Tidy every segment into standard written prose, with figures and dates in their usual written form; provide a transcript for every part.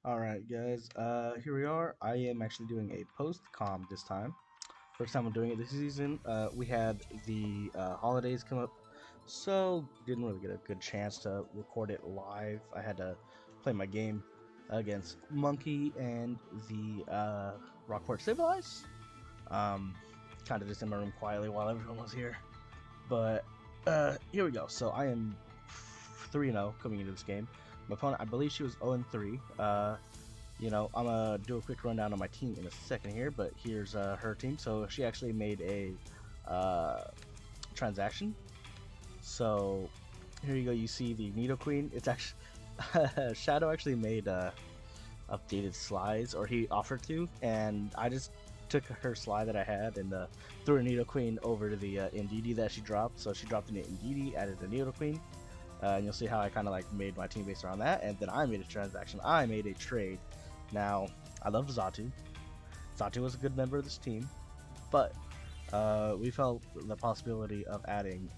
Alright guys, here we are. I am actually doing a post-com this time. First time I'm doing it this season. We had the holidays come up, so didn't really get a good chance to record it live. I had to play my game against Monkey and the Rockport Sableyes. Um, kind of just in my room quietly while everyone was here. But here we go. So I am 3-0 coming into this game. My opponent, I believe she was 0-3. I'm gonna do a quick rundown on my team in a second here, but here's her team. So she actually made a transaction. So here you go. You see the Nido Queen. It's actually Shadow actually made updated slides, or he offered to, and I just took her slide that I had and threw a Nido Queen over to the Indeedee that she dropped. So she dropped an Indeedee, added a Nido Queen, and you'll see how I kind of like made my team based around that. And then I made a transaction. I made a trade. Now I loved Xatu. Xatu was a good member of this team, but we felt the possibility of adding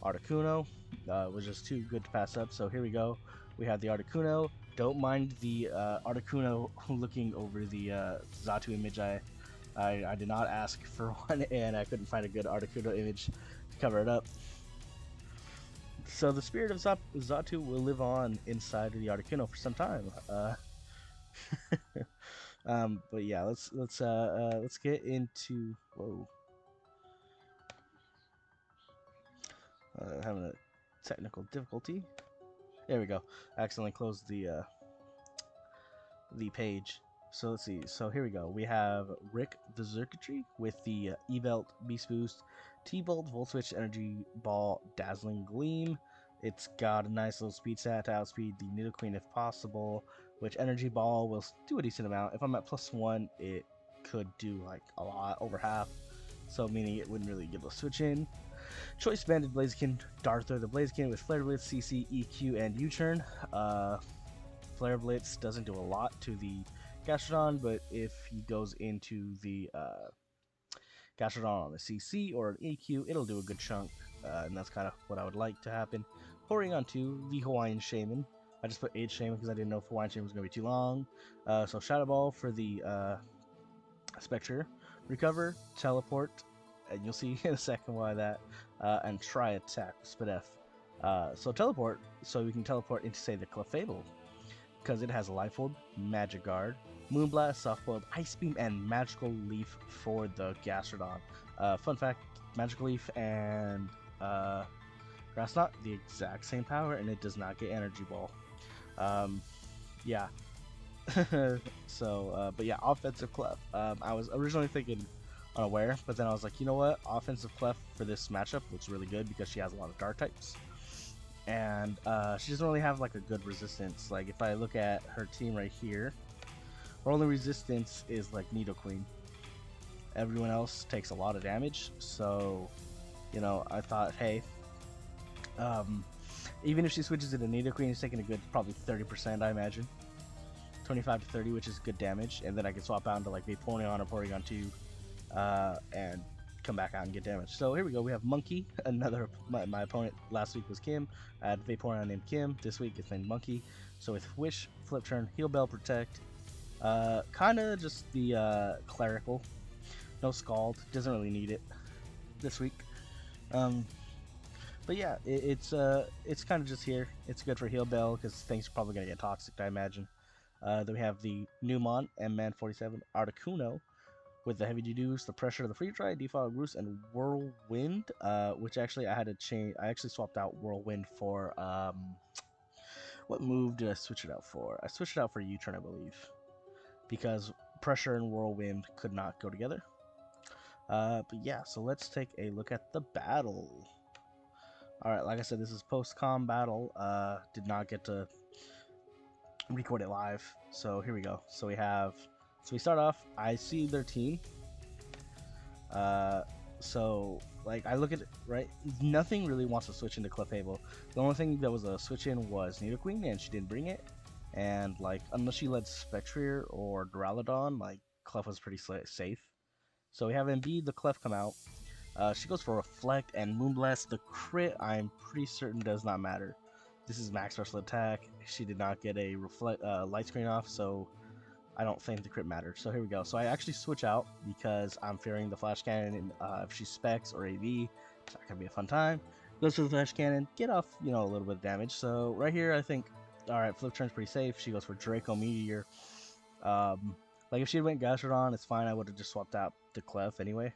Articuno was just too good to pass up. So here we go. We have the Articuno. Don't mind the Articuno looking over the Xatu image. I did not ask for one, and I couldn't find a good Articuno image to cover it up. So the spirit of Xatu will live on inside of the Articuno for some time. But yeah, let's get into having a technical difficulty. There we go. I accidentally closed the page. So let's see. So here we go. We have Rick the Circuitry with the E-Belt, Beast Boost, T-Bolt, Volt Switch, Energy Ball, Dazzling Gleam. It's got a nice little speed stat to outspeed the Nido Queen if possible, which Energy Ball will do a decent amount. If I'm at +1, it could do like a lot, over half. So meaning it wouldn't really give a switch in. Choice Banded Blaziken, Darther the Blaziken with Flare Blitz, CC, EQ, and U-Turn. Flare Blitz doesn't do a lot to the Gastrodon, but if he goes into the Gastrodon on the CC or an EQ, it'll do a good chunk, and that's kind of what I would like to happen. Pouring onto the Hawaiian Shaman. I just put Age Shaman because I didn't know if Hawaiian Shaman was going to be too long. So Shadow Ball for the Spectre. Recover, Teleport, and you'll see in a second why that, and try attack Spadef. So teleport, so we can teleport into, say, the Clefable, because it has Life Orb, Magic Guard, Moonblast, Soft Boiled, Ice Beam, and Magical Leaf for the Gastrodon. Fun fact, Magical Leaf and Grass Knot, the exact same power, and it does not get Energy Ball. Yeah. But yeah, offensive Clef. I was originally thinking unaware, but then I was like, you know what? Offensive Clef for this matchup looks really good because she has a lot of Dark types. And she doesn't really have like a good resistance. Like if I look at her team right here, her only resistance is like Nido Queen. Everyone else takes a lot of damage, so I thought, hey, even if she switches into Nido Queen, she's taking a good probably 30%, I imagine, 25 to 30, which is good damage, and then I can swap out into like Vaporeon or Porygon 2, and come back out and get damage. So here we go. We have Monkey. Another my opponent last week was Kim. I had Vaporeon named Kim. This week it's named Monkey. So with Wish, Flip Turn, Heal Bell, Protect. Kind of just the clerical. No Scald. Doesn't really need it this week. But yeah, it's kind of just here. It's good for Heal Bell because things are probably gonna get toxic, I imagine. Then we have the Newmont M-Man 47 Articuno with the Heavy Deduce, the Pressure of the Free Try, Defog Roost, and Whirlwind, which actually I had to change. I actually swapped out Whirlwind for, what move did I switch it out for? I switched it out for U-Turn, I believe, because Pressure and Whirlwind could not go together. But yeah, so let's take a look at the battle. Alright, like I said, this is post-com battle. Did not get to record it live, so here we go. So we start off, I see their team. So like I look at it, right, nothing really wants to switch into Clefable. The only thing that was a switch in was Nido Queen, and she didn't bring it. And like unless she led Spectrier or Duraludon, like Clef was pretty safe. So we have Embiid the Clef come out. She goes for Reflect and Moonblast. The crit, I'm pretty certain, does not matter. this is max special attack. She did not get a light screen off, so I don't think the crit mattered. So here we go. So I actually switch out because I'm fearing the flash cannon. If she specs or AV, it's not gonna be a fun time. Goes for the flash cannon, get off, you know, a little bit of damage. So right here, I think, all right, flip turn's pretty safe. She goes for Draco Meteor. Like if she went Gastrodon, it's fine. I would have just swapped out the Clef anyway.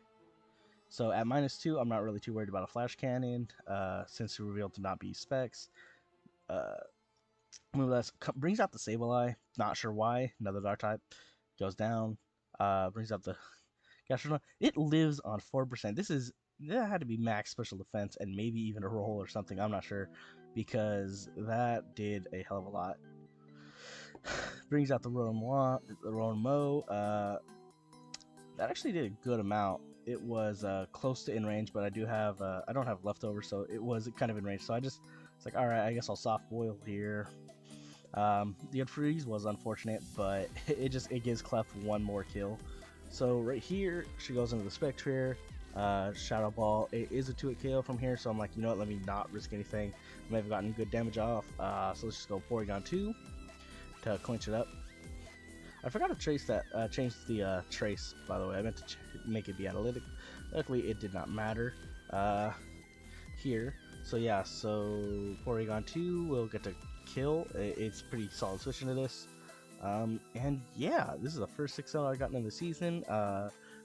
So at -2, I'm not really too worried about a flash cannon, since it revealed to not be specs. Moonblast brings out the Sableye, not sure why. Another Dark type goes down. Brings out the Gastrodon. It lives on 4%. That had to be max special defense and maybe even a roll or something. I'm not sure, because that did a hell of a lot. Brings out the Rowan Mo. That actually did a good amount. It was close to in range, but I don't have leftovers, so it was kind of in range. So it's like, all right, I guess I'll soft boil here. The unfreeze was unfortunate, but it gives Clef one more kill. So right here, she goes into the Spectre. Shadow Ball. It is a 2-hit KO from here, so I'm like, you know what, let me not risk anything. I may have gotten good damage off. So let's just go Porygon 2 to clinch it up. I forgot to change the trace, by the way. I meant to make it be analytic. Luckily, it did not matter here. So yeah, so Porygon 2 will get to kill. It's pretty solid switch into this. And yeah, this is the first 6-0 I've gotten in the season.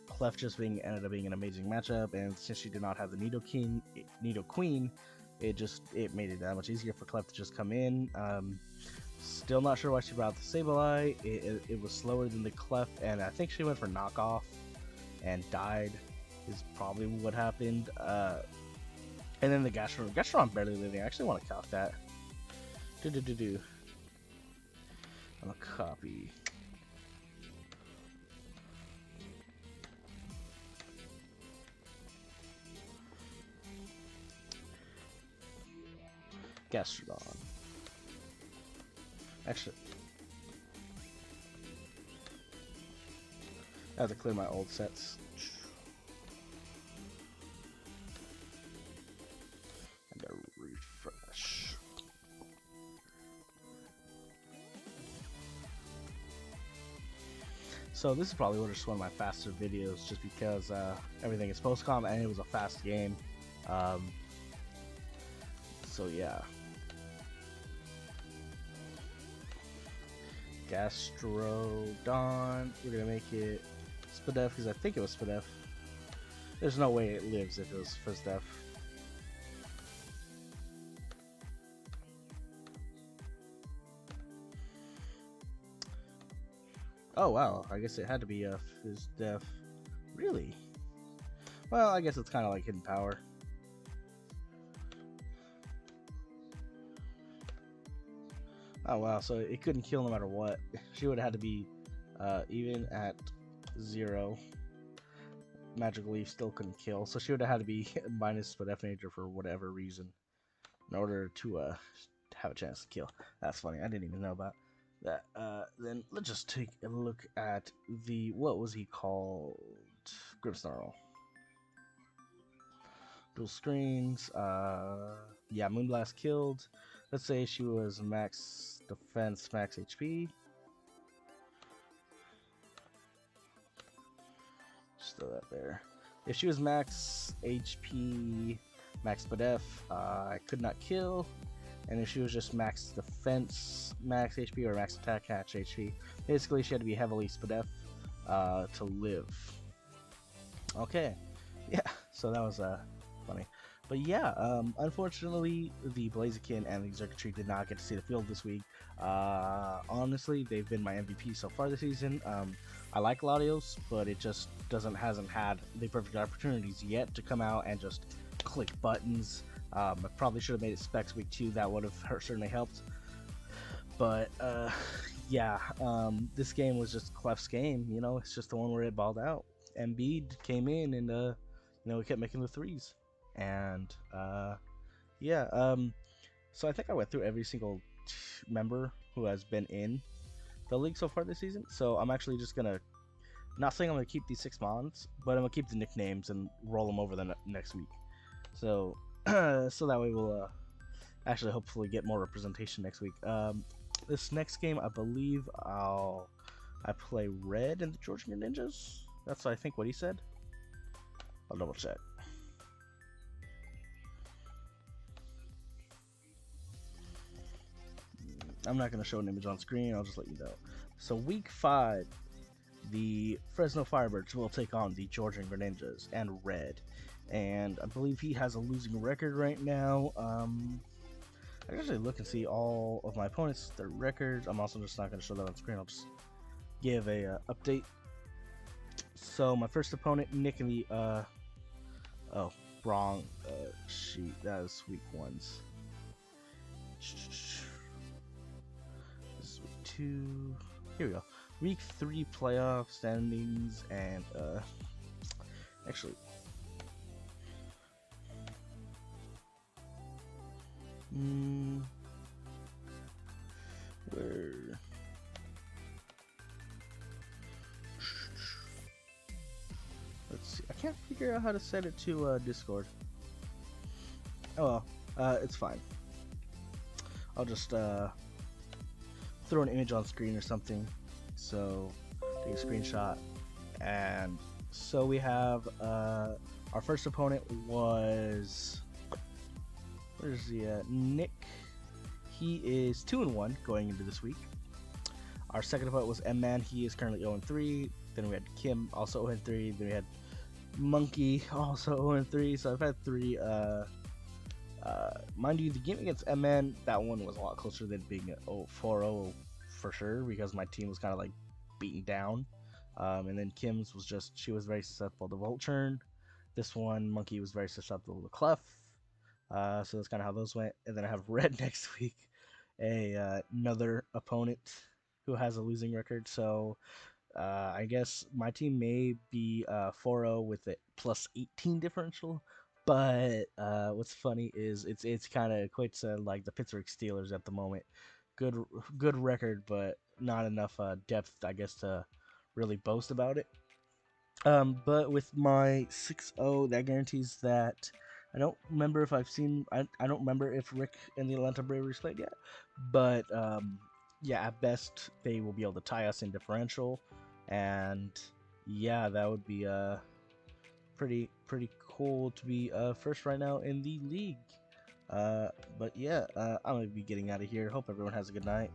Clef just ended up being an amazing matchup, and since she did not have the Nido Queen, it made it that much easier for Clef to just come in. Still not sure why she brought the Sableye. It was slower than the Clef, and I think she went for knockoff and died is probably what happened. And then the Gastrodon barely living. I actually want to calc that. I'm gonna copy. Gastrodon. Actually, I have to clear my old sets. I gotta refresh. So this is probably just one of my faster videos, just because everything is post-com and it was a fast game. So yeah. Gastrodon. We're gonna make it Spadef because I think it was Spadef. There's no way it lives if it was first def. Oh wow, I guess it had to be a fizz def. Really? Well, I guess it's kind of like hidden power. Oh wow, so it couldn't kill no matter what. She would have had to be even at 0. Magic Leaf still couldn't kill, so she would have had to be minus Spadef Nature for whatever reason in order to have a chance to kill. That's funny, I didn't even know about that. Then let's just take a look at the, what was he called? Grimmsnarl. Dual screens. Yeah, Moonblast killed. Let's say she was max defense, max HP. Just throw that there. If she was max HP, max Spadef, I could not kill. And if she was just max defense, max HP, or max attack, catch HP, basically she had to be heavily Spadef to live. Okay, yeah, so that was funny. But yeah, unfortunately, the Blaziken and the Xurkitree did not get to see the field this week. Honestly, they've been my MVP so far this season. I like Latios, but it just hasn't had the perfect opportunities yet to come out and just click buttons. I probably should have made it Specs week 2. That would have certainly helped. But yeah, this game was just Clef's game. You know, it's just the one where it balled out. Embiid came in and you know, he kept making the threes. And yeah, so I think I went through every single member who has been in the league so far this season. So I'm actually just gonna, not saying I'm gonna keep these 6 mods, but I'm gonna keep the nicknames and roll them over the next week. So so that way we'll actually hopefully get more representation next week. This next game, I believe I play red in the Georgia Ninjas. That's I think what he said. I'll double check. I'm not going to show an image on screen. I'll just let you know. So week 5, the Fresno Firebirds will take on the Georgia Greninjas and red. And I believe he has a losing record right now. I can actually look and see all of my opponents, their records. I'm also just not going to show that on screen. I'll just give a update. So my first opponent, Nick in the oh, wrong sheet. That is week 1's. This is week 2. Here we go. Week 3 playoff standings, and actually, where? Let's see. I can't figure out how to set it to Discord. Oh well, it's fine. I'll just throw an image on screen or something. So take a screenshot. And so we have our first opponent was, where's he at? Nick. He is 2-1 going into this week. Our second opponent was M-Man. He is currently 0-3. Then we had Kim, also 0-3. Then we had Monkey, also 0-3. So I've had 3. Mind you, the game against M-Man, that one was a lot closer than being 4-0 for sure, because my team was kind of like beaten down. And then Kim's was just, she was very susceptible to Volturn. This one, Monkey was very susceptible to Clef. So that's kind of how those went. And then I have Red next week, another opponent who has a losing record. So I guess my team may be 4-0 with a plus 18 differential. But what's funny is it's kind of equates to like the Pittsburgh Steelers at the moment. Good record, but not enough depth, I guess, to really boast about it. But with my 6-0, that guarantees that I don't remember if I've seen. I don't remember if Rick and the Atlanta Braves played yet. But yeah, at best they will be able to tie us in differential, and yeah, that would be pretty cool to be first right now in the league. But yeah, I'm gonna be getting out of here. Hope everyone has a good night.